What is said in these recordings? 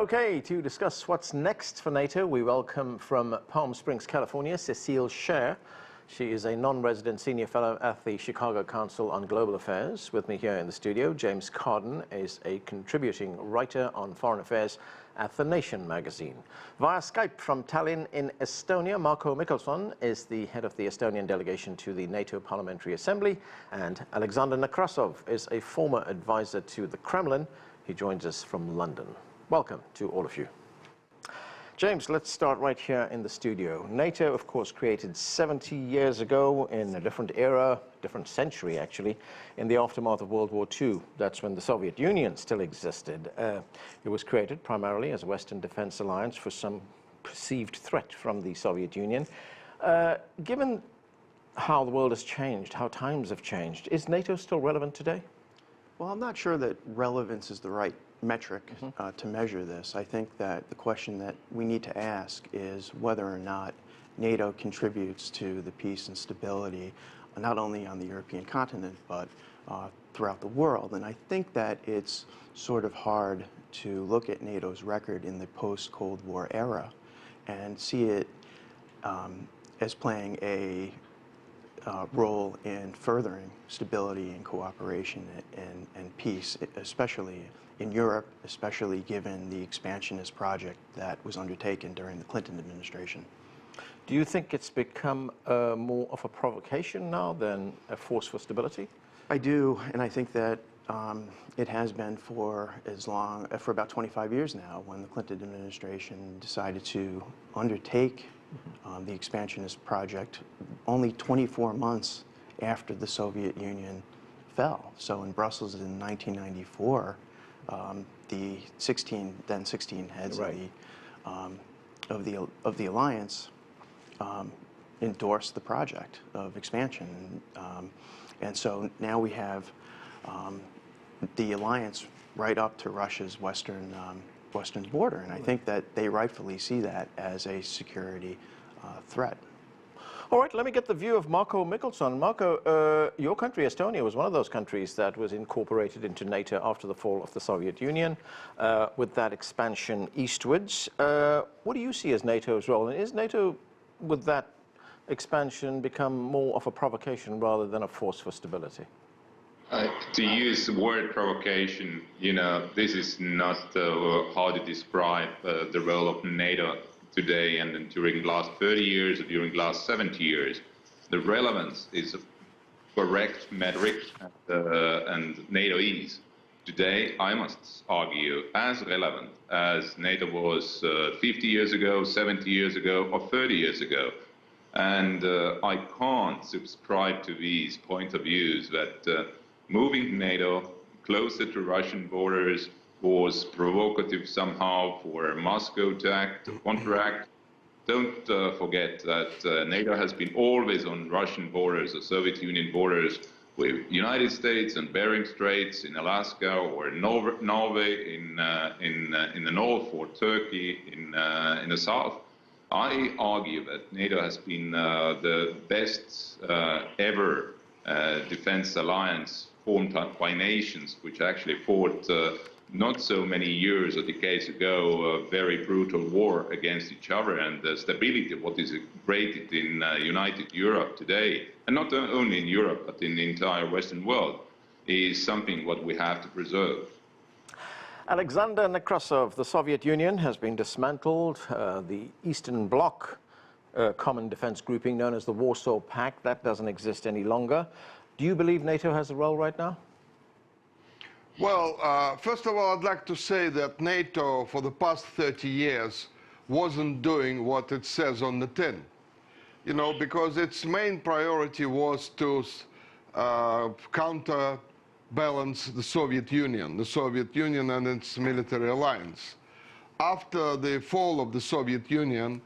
Okay, to discuss what's next for NATO, we welcome from Palm Springs, California, Cecile Shea. She is a non-resident senior fellow at the Chicago Council on Global Affairs. With me here in the studio, James Carden is a contributing writer on foreign affairs at The Nation magazine. Via Skype from Tallinn in Estonia, Marko Mihkelson is the head of the Estonian delegation to the NATO Parliamentary Assembly, and Alexander Nekrassov is a former advisor to the Kremlin. He joins us from London. Welcome to all of you. James, let's start right here in the studio. NATO, of course, created 70 years ago in a different era, different century actually, in the aftermath of World War II. That's when the Soviet Union still existed. It was created primarily as a Western defense alliance for some perceived threat from the Soviet Union. Given how the world has changed, how times have changed, is NATO still relevant today? Well, I'm not sure that relevance is the right metric to measure this. I think that the question that we need to ask is whether or not NATO contributes to the peace and stability, not only on the European continent, but throughout the world. And I think that it's sort of hard to look at NATO's record in the post-Cold War era and see it as playing a role in furthering stability and cooperation and peace, especially in Europe, especially given the expansionist project that was undertaken during the Clinton administration. Do you think it's become more of a provocation now than a force for stability? I do, and I think that it has been for about 25 years now, when the Clinton administration decided to undertake the expansionist project only 24 months after the Soviet Union fell. So in Brussels in 1994, the 16 heads of the alliance endorsed the project of expansion, and so now we have the alliance right up to Russia's western border, and I think that they rightfully see that as a security threat. All right, let me get the view of Marko Mihkelson. Marko, your country, Estonia, was one of those countries that was incorporated into NATO after the fall of the Soviet Union, with that expansion eastwards. What do you see as NATO's role? And is NATO, with that expansion, become more of a provocation rather than a force for stability? To use the word provocation, you know, this is not how to describe the role of NATO today and during the last 30 years or during the last 70 years. The relevance is a correct metric, and NATO is today, I must argue, as relevant as NATO was 50 years ago, 70 years ago, or 30 years ago. And I can't subscribe to these point of views that moving NATO closer to Russian borders was provocative somehow for Moscow to act, to counteract. Don't forget that NATO has been always on Russian borders, or Soviet Union borders, with United States and Bering Straits in Alaska, or Norway in the north, or Turkey in the south. I argue that NATO has been the best ever defense alliance formed by nations which actually fought not so many years or decades ago a very brutal war against each other, and the stability of what is created in united Europe today, and not only in Europe but in the entire Western world, is something what we have to preserve. Alexander Nekrassov, the Soviet Union has been dismantled. The Eastern Bloc common defense grouping known as the Warsaw Pact, that doesn't exist any longer. Do you believe NATO has a role right now? Well, first of all, I'd like to say that NATO for the past 30 years wasn't doing what it says on the tin. You know, because its main priority was to counterbalance the Soviet Union and its military alliance. After the fall of the Soviet Union,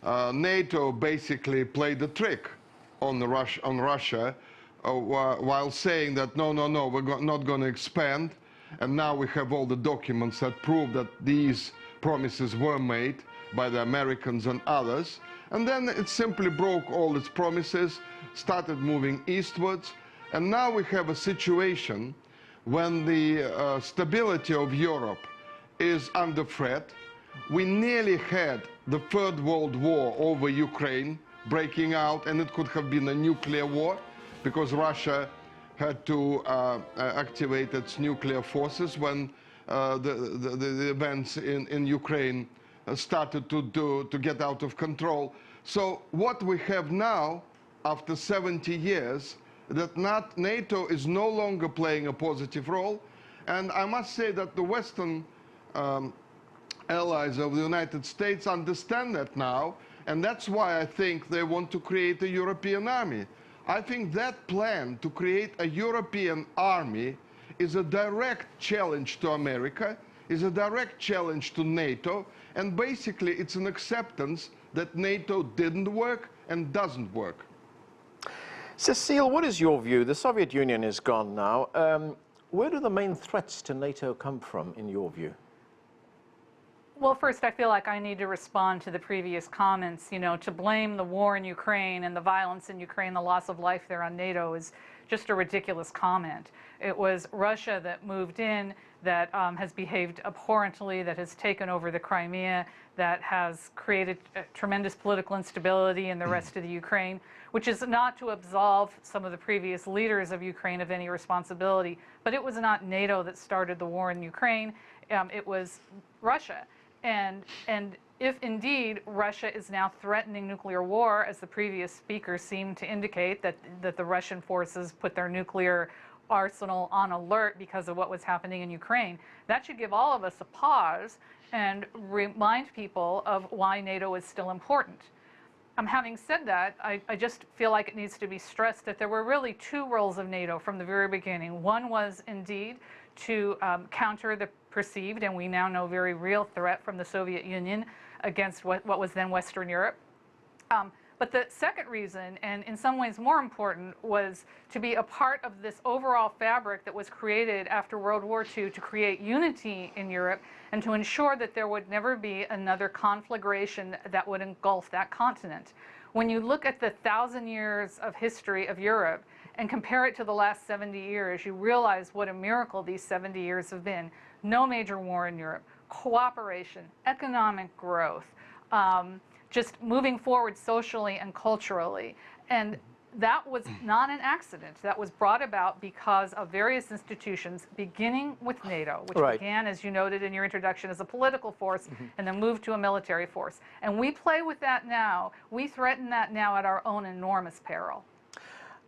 NATO basically played a trick on Russia while saying that no, we're not going to expand. And now we have all the documents that prove that these promises were made by the Americans and others. And then it simply broke all its promises, started moving eastwards. And now we have a situation when the stability of Europe is under threat. We nearly had the Third World War over Ukraine breaking out, and it could have been a nuclear war because Russia had to activate its nuclear forces when the events in Ukraine started to get out of control. So what we have now, after 70 years, that NATO is no longer playing a positive role. And I must say that the Western allies of the United States understand that now, and that's why I think they want to create a European army. I think that plan to create a European army is a direct challenge to America, is a direct challenge to NATO, and basically it's an acceptance that NATO didn't work and doesn't work. Cecile, what is your view? The Soviet Union is gone now. Where do the main threats to NATO come from, in your view? Well, first, I feel like I need to respond to the previous comments. You know, to blame the war in Ukraine and the violence in Ukraine, the loss of life there on NATO is just a ridiculous comment. It was Russia that moved in, that has behaved abhorrently, that has taken over the Crimea, that has created tremendous political instability in the rest of the Ukraine, which is not to absolve some of the previous leaders of Ukraine of any responsibility. But it was not NATO that started the war in Ukraine. It was Russia. And if indeed Russia is now threatening nuclear war, as the previous speaker seemed to indicate, that the Russian forces put their nuclear arsenal on alert because of what was happening in Ukraine, that should give all of us a pause and remind people of why NATO is still important. Having said that, I just feel like it needs to be stressed that there were really two roles of NATO from the very beginning. One was indeed to counter the perceived, and we now know very real, threat from the Soviet Union against what was then Western Europe. But the second reason, and in some ways more important, was to be a part of this overall fabric that was created after World War II to create unity in Europe and to ensure that there would never be another conflagration that would engulf that continent. When you look at the 1,000 years of history of Europe and compare it to the last 70 years, you realize what a miracle these 70 years have been. No major war in Europe, cooperation, economic growth, just moving forward socially and culturally. And that was not an accident. That was brought about because of various institutions, beginning with NATO, which began, as you noted in your introduction, as a political force and then moved to a military force. And we play with that now. We threaten that now at our own enormous peril.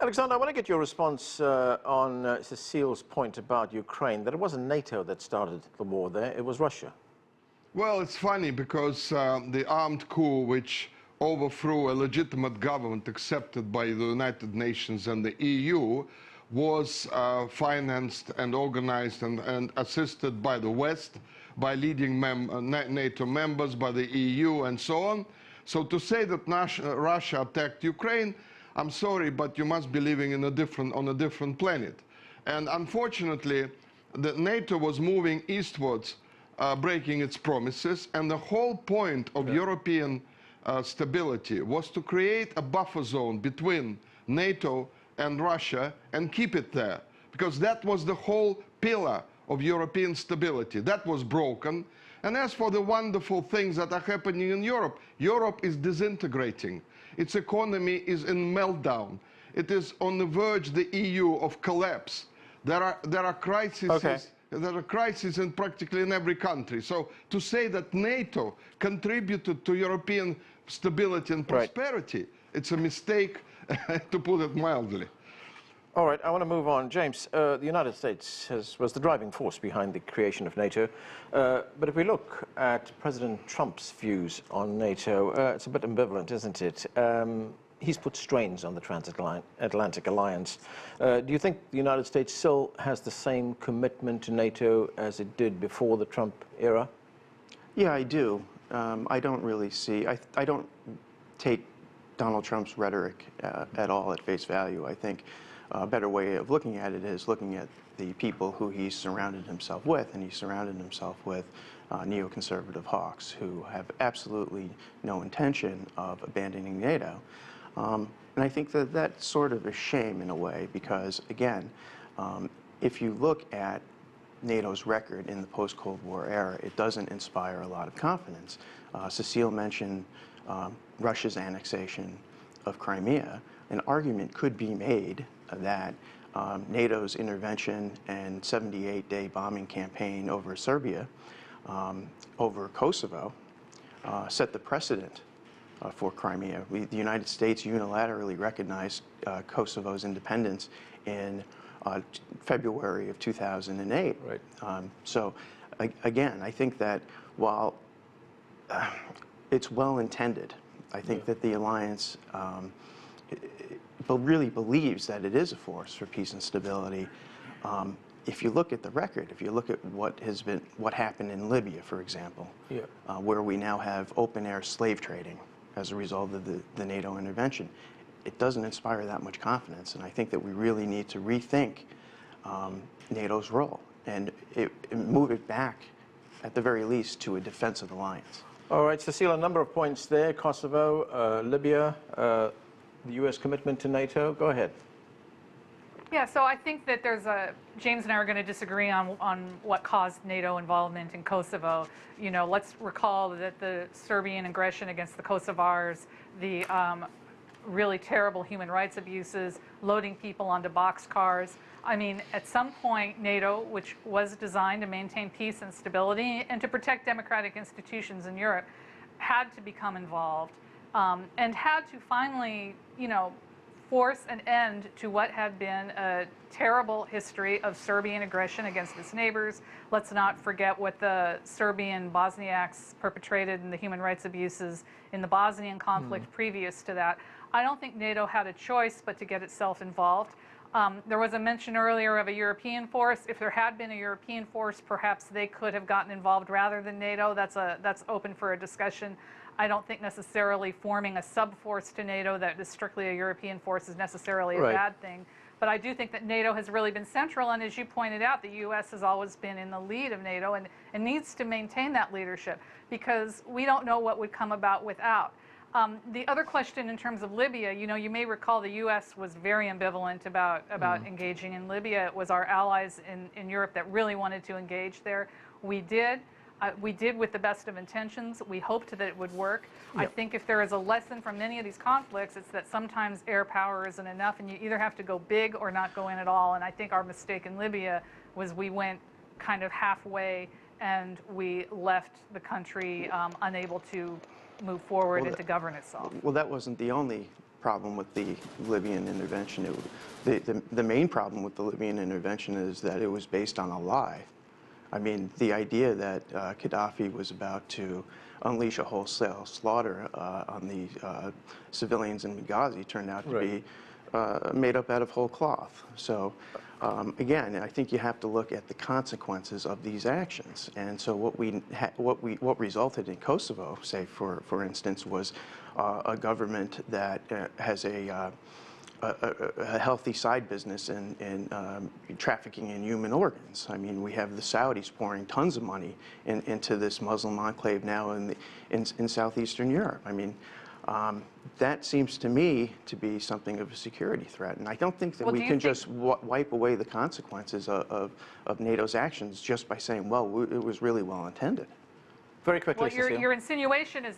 Alexander, I want to get your response on Cecile's point about Ukraine, that it wasn't NATO that started the war there, it was Russia. Well, it's funny because the armed coup, which overthrew a legitimate government accepted by the United Nations and the EU, was financed and organized and assisted by the West, by leading NATO members, by the EU, and so on. So to say that Russia attacked Ukraine, I'm sorry, but you must be living in on a different planet. And unfortunately, the NATO was moving eastwards, breaking its promises, and the whole point of European stability was to create a buffer zone between NATO and Russia and keep it there, because that was the whole pillar of European stability. That was broken. And as for the wonderful things that are happening in Europe, Europe is disintegrating. Its economy is in meltdown. It is on the verge, the EU, of collapse. There are crises. There are crises in practically in every country. So to say that NATO contributed to European stability and prosperity, it's a mistake, to put it mildly. All right, I want to move on. James, the United States was the driving force behind the creation of NATO. But if we look at President Trump's views on NATO, it's a bit ambivalent, isn't it? He's put strains on the transatlantic alliance. Do you think the United States still has the same commitment to NATO as it did before the Trump era? Yeah, I do. I don't really see, I don't take Donald Trump's rhetoric at all at face value. I think a better way of looking at it is looking at the people who he's surrounded himself with, and he's surrounded himself with neoconservative hawks who have absolutely no intention of abandoning NATO. And I think that that's sort of a shame in a way because, again, if you look at NATO's record in the post-Cold War era, it doesn't inspire a lot of confidence. Cecile mentioned Russia's annexation of Crimea. An argument could be made that NATO's intervention and 78-day bombing campaign over Serbia, over Kosovo, set the precedent for Crimea. The United States unilaterally recognized Kosovo's independence in February of 2008. Right. So again, I think that while it's well intended, I think that the alliance really believes that it is a force for peace and stability. If you look at the record, if you look at what happened in Libya, for example, where we now have open-air slave trading as a result of the NATO intervention, it doesn't inspire that much confidence. And I think that we really need to rethink NATO's role and move it back, at the very least, to a defensive alliance. All right, Cecile, a number of points there. Kosovo, Libya, the U.S. commitment to NATO. Go ahead. Yeah, so I think that James and I are going to disagree on what caused NATO involvement in Kosovo. You know, let's recall that the Serbian aggression against the Kosovars, the really terrible human rights abuses, loading people onto boxcars. I mean, at some point, NATO, which was designed to maintain peace and stability and to protect democratic institutions in Europe, had to become involved and had to finally, you know, force an end to what had been a terrible history of Serbian aggression against its neighbors. Let's not forget what the Serbian Bosniaks perpetrated and the human rights abuses in the Bosnian conflict previous to that. I don't think NATO had a choice but to get itself involved. There was a mention earlier of a European force. If there had been a European force, perhaps they could have gotten involved rather than NATO. That's open for a discussion. I don't think necessarily forming a sub-force to NATO that is strictly a European force is necessarily a bad thing. But I do think that NATO has really been central, and as you pointed out, the U.S. has always been in the lead of NATO and needs to maintain that leadership because we don't know what would come about without. The other question in terms of Libya, you know, you may recall the U.S. was very ambivalent about engaging in Libya. It was our allies in Europe that really wanted to engage there. We did. We did with the best of intentions. We hoped that it would work. Yep. I think if there is a lesson from many of these conflicts, it's that sometimes air power isn't enough and you either have to go big or not go in at all. And I think our mistake in Libya was we went kind of halfway and we left the country unable to move forward and to govern itself. Well, that wasn't the only problem with the Libyan intervention. The main problem with the Libyan intervention is that it was based on a lie. I mean, the idea that Gaddafi was about to unleash a wholesale slaughter on the civilians in Benghazi turned out to be made up out of whole cloth. So, again, I think you have to look at the consequences of these actions. And so, what resulted in Kosovo, say for instance, was a government that has a healthy side business in trafficking in human organs. I mean, we have the Saudis pouring tons of money into this Muslim enclave now in southeastern Europe. I mean, that seems to me to be something of a security threat. And I don't think that we can just wipe away the consequences of NATO's actions just by saying, well, it was really well intended. Very quickly, well, your insinuation is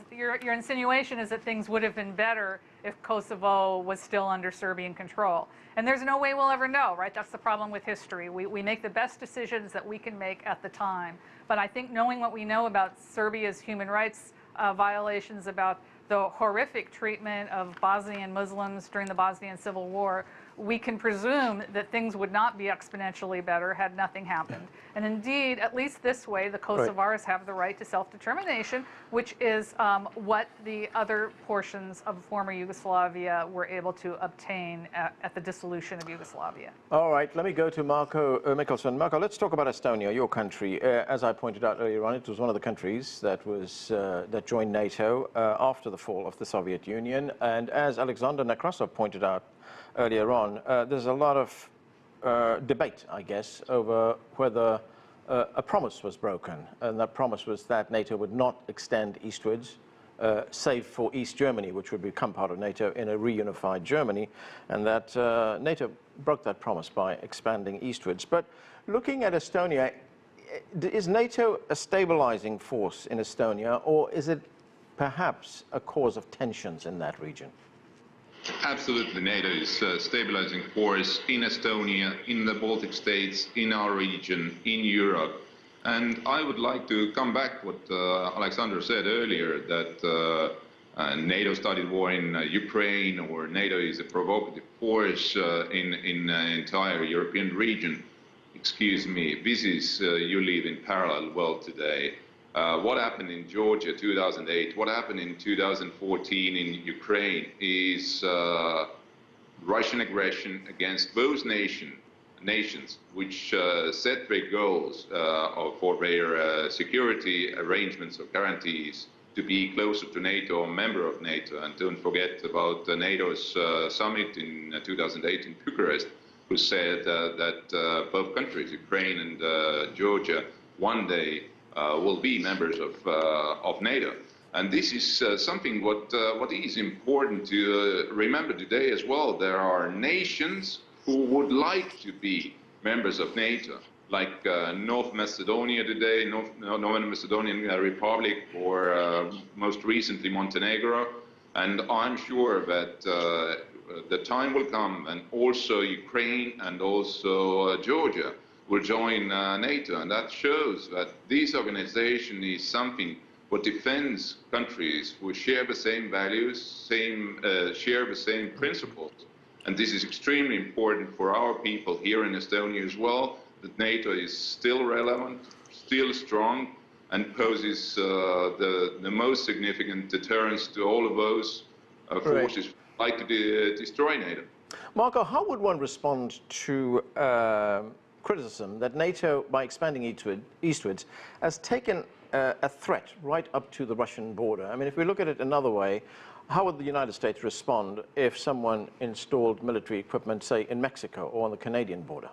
that things would have been better if Kosovo was still under Serbian control. And there's no way we'll ever know, right? That's the problem with history. We make the best decisions that we can make at the time. But I think knowing what we know about Serbia's human rights violations, about the horrific treatment of Bosnian Muslims during the Bosnian Civil War, we can presume that things would not be exponentially better had nothing happened. And indeed, at least this way, the Kosovars have the right to self-determination, which is what the other portions of former Yugoslavia were able to obtain at the dissolution of Yugoslavia. All right, let me go to Marko Mihkelson. Marko, let's talk about Estonia, your country. As I pointed out earlier on, it was one of the countries that joined NATO after the fall of the Soviet Union. And as Alexander Nekrassov pointed out earlier on, there's a lot of debate, I guess, over whether a promise was broken. And that promise was that NATO would not extend eastwards, save for East Germany, which would become part of NATO in a reunified Germany, and that NATO broke that promise by expanding eastwards. But looking at Estonia, is NATO a stabilizing force in Estonia, or is it perhaps a cause of tensions in that region? Absolutely, NATO is a stabilizing force in Estonia, in the Baltic states, in our region, in Europe. And I would like to come back to what Alexander said earlier, that NATO started war in Ukraine, or NATO is a provocative force in the entire European region. Excuse me, this is, you live in parallel world today. What happened in Georgia 2008, what happened in 2014 in Ukraine is Russian aggression against those nations which set their goals for their security arrangements or guarantees to be closer to NATO, a member of NATO. And don't forget about NATO's summit in 2008 in Bucharest, who said that both countries, Ukraine and Georgia, one day will be members of NATO. And this is something what is important to remember today as well. There are nations who would like to be members of NATO, like North Macedonia today, Northern Macedonian Republic, or most recently Montenegro. And I'm sure that the time will come, and also Ukraine and also Georgia will join NATO. And that shows that this organization is something what defends countries who share the same values, share the same principles. And this is extremely important for our people here in Estonia as well, that NATO is still relevant, still strong, and poses the most significant deterrence to all of those forces who like to destroy NATO. Marko, how would one respond to criticism that NATO, by expanding eastwards, has taken a threat right up to the Russian border? I mean, if we look at it another way, how would the United States respond if someone installed military equipment, say, in Mexico or on the Canadian border?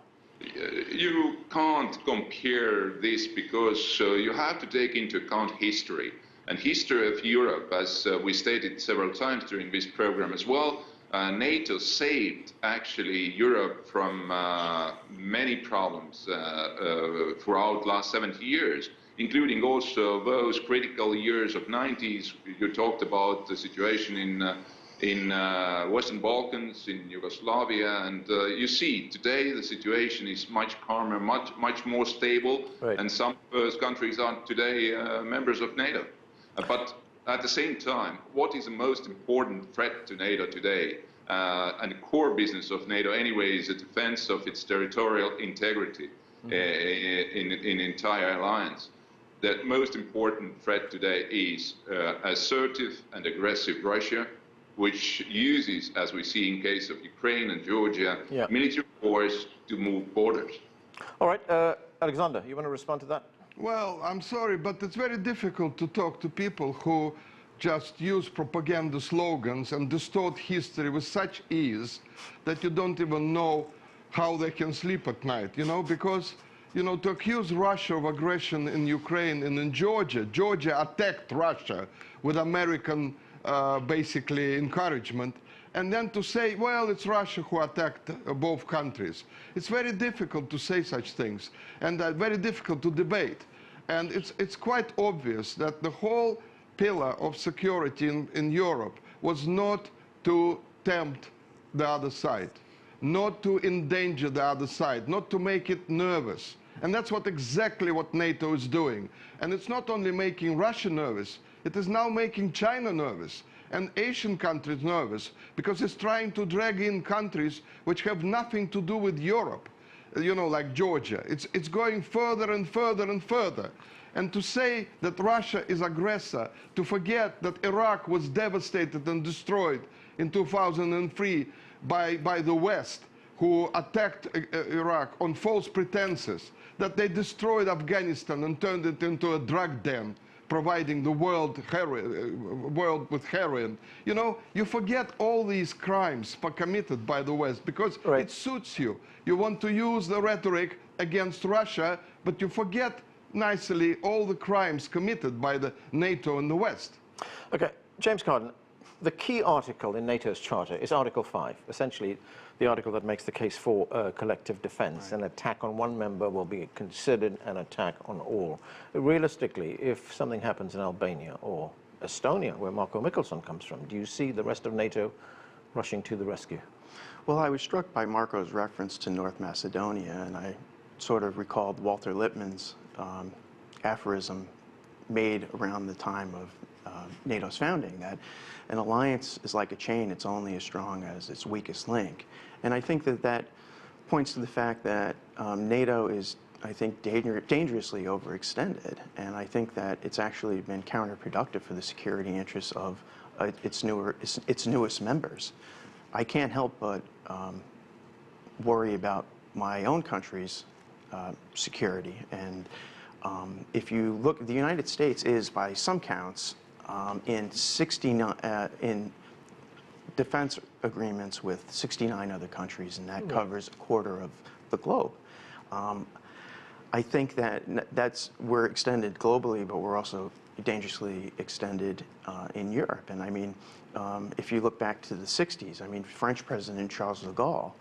You can't compare this, because you have to take into account history. And history of Europe, as we stated several times during this program as well, NATO saved actually Europe from many problems throughout the last 70 years, including also those critical years of 90s. You talked about the situation in Western Balkans, in Yugoslavia, and you see today the situation is much calmer, much more stable, and some of those countries are today members of NATO. But at the same time, what is the most important threat to NATO today, and the core business of NATO anyway, is the defense of its territorial integrity in entire alliance. The most important threat today is assertive and aggressive Russia, which uses, as we see in case of Ukraine and Georgia, military force to move borders. All right, Alexander, you want to respond to that? Well, I'm sorry, but it's very difficult to talk to people who just use propaganda slogans and distort history with such ease that you don't even know how they can sleep at night, you know, because, you know, to accuse Russia of aggression in Ukraine and in Georgia, Georgia attacked Russia with American basically encouragement, and then to say, well, it's Russia who attacked both countries. It's very difficult to say such things, and very difficult to debate. And it's quite obvious that the whole pillar of security in Europe was not to tempt the other side, not to endanger the other side, not to make it nervous. And that's exactly what NATO is doing. And it's not only making Russia nervous, it is now making China nervous and Asian countries nervous, because it's trying to drag in countries which have nothing to do with Europe, you know, like Georgia. It's going further and further and further. And to say that Russia is aggressor, to forget that Iraq was devastated and destroyed in 2003 by the West, who attacked Iraq on false pretenses, that they destroyed Afghanistan and turned it into a drug den, providing the world with heroin. You know, you forget all these crimes committed by the West because it suits you. You want to use the rhetoric against Russia, but you forget nicely all the crimes committed by the NATO and the West. Okay, James Carden, the key article in NATO's charter is Article 5, essentially the article that makes the case for collective defense. Right. An attack on one member will be considered an attack on all. Realistically, if something happens in Albania or Estonia, where Marko Mihkelson comes from, do you see the rest of NATO rushing to the rescue? Well, I was struck by Marko's reference to North Macedonia, and I sort of recalled Walter Lippmann's aphorism made around the time of NATO's founding, that an alliance is like a chain, it's only as strong as its weakest link. And I think that that points to the fact that NATO is, I think, dangerously overextended, and I think that it's actually been counterproductive for the security interests of its newest members. I can't help but worry about my own country's security, and if you look, the United States is, by some counts, in defense agreements with 69 other countries, and that covers a quarter of the globe. I think that we're extended globally, but we're also dangerously extended in Europe. And I mean, if you look back to the 60s, I mean, French President Charles de Gaulle,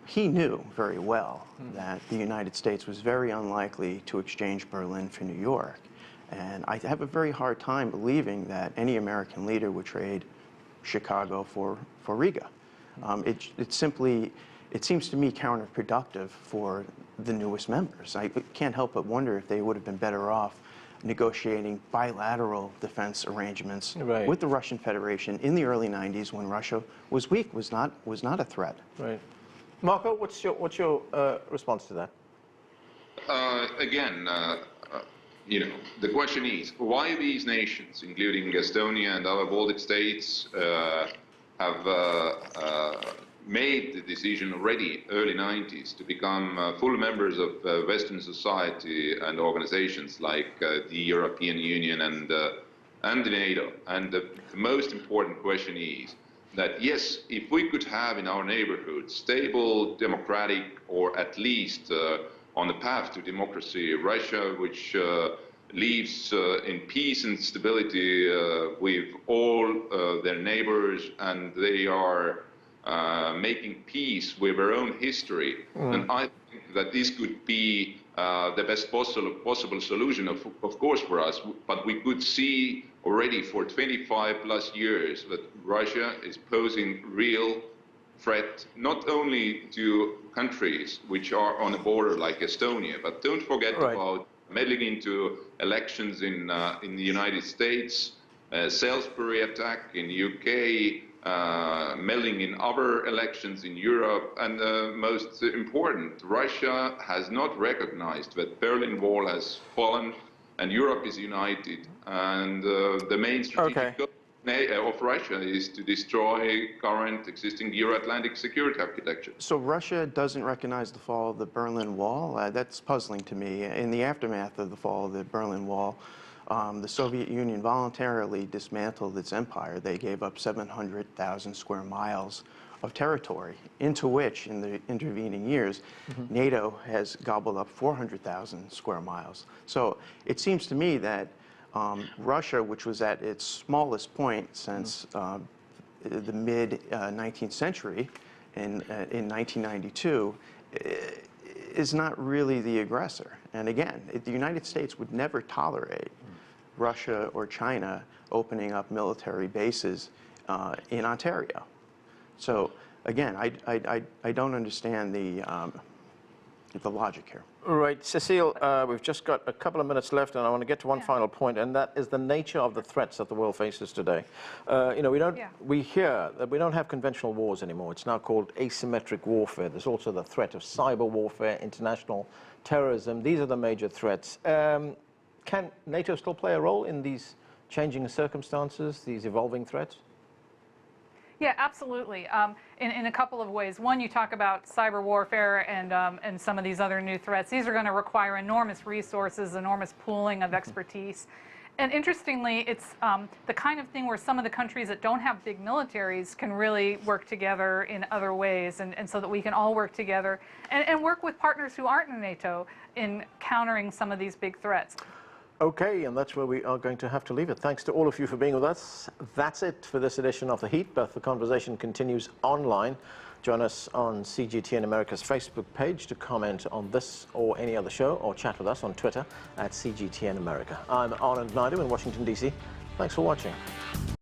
he knew very well that the United States was very unlikely to exchange Berlin for New York. And I have a very hard time believing that any American leader would trade Chicago for Riga. It seems to me counterproductive for the newest members. I can't help but wonder if they would have been better off negotiating bilateral defense arrangements with the Russian Federation in the early 90s when Russia was weak, was not a threat. Right. Marko, what's your response to that? Again, you know, the question is why these nations, including Estonia and other Baltic states, have made the decision already early 90s to become full members of Western society and organizations like the European Union and NATO. And the most important question is that, yes, if we could have in our neighborhood stable, democratic, or at least on the path to democracy, Russia, which lives in peace and stability with all their neighbors, and they are making peace with their own history, and I think that this could be the best possible solution, of course, for us. But we could see already for 25 plus years that Russia is posing real threat, not only to countries which are on the border like Estonia, but don't forget about meddling into elections in the United States, Salisbury attack in the UK, meddling in other elections in Europe, and most important, Russia has not recognized that Berlin Wall has fallen and Europe is united, and the main strategic goal of Russia is to destroy current existing Euro-Atlantic security architecture. So Russia doesn't recognize the fall of the Berlin Wall? That's puzzling to me. In the aftermath of the fall of the Berlin Wall, the Soviet Union voluntarily dismantled its empire. They gave up 700,000 square miles of territory, into which, in the intervening years, NATO has gobbled up 400,000 square miles. So it seems to me that Russia, which was at its smallest point since the mid-19th century, in 1992, is not really the aggressor. And again, the United States would never tolerate Russia or China opening up military bases in Ontario. So again, I don't understand the logic here. Right, Cecile, we've just got a couple of minutes left, and I want to get to one final point, and that is the nature of the threats that the world faces today. You know, we hear that we don't have conventional wars anymore. It's now called asymmetric warfare. There's also the threat of cyber warfare, international terrorism. These are the major threats. Can NATO still play a role in these changing circumstances, these evolving threats? Yeah, absolutely. In a couple of ways. One, you talk about cyber warfare and some of these other new threats. These are going to require enormous resources, enormous pooling of expertise. And interestingly, it's the kind of thing where some of the countries that don't have big militaries can really work together in other ways, and so that we can all work together and work with partners who aren't in NATO in countering some of these big threats. Okay, and that's where we are going to have to leave it. Thanks to all of you for being with us. That's it for this edition of The Heat, but the conversation continues online. Join us on CGTN America's Facebook page to comment on this or any other show, or chat with us on Twitter at CGTN America. I'm Anand Naidu in Washington, D.C. Thanks for watching.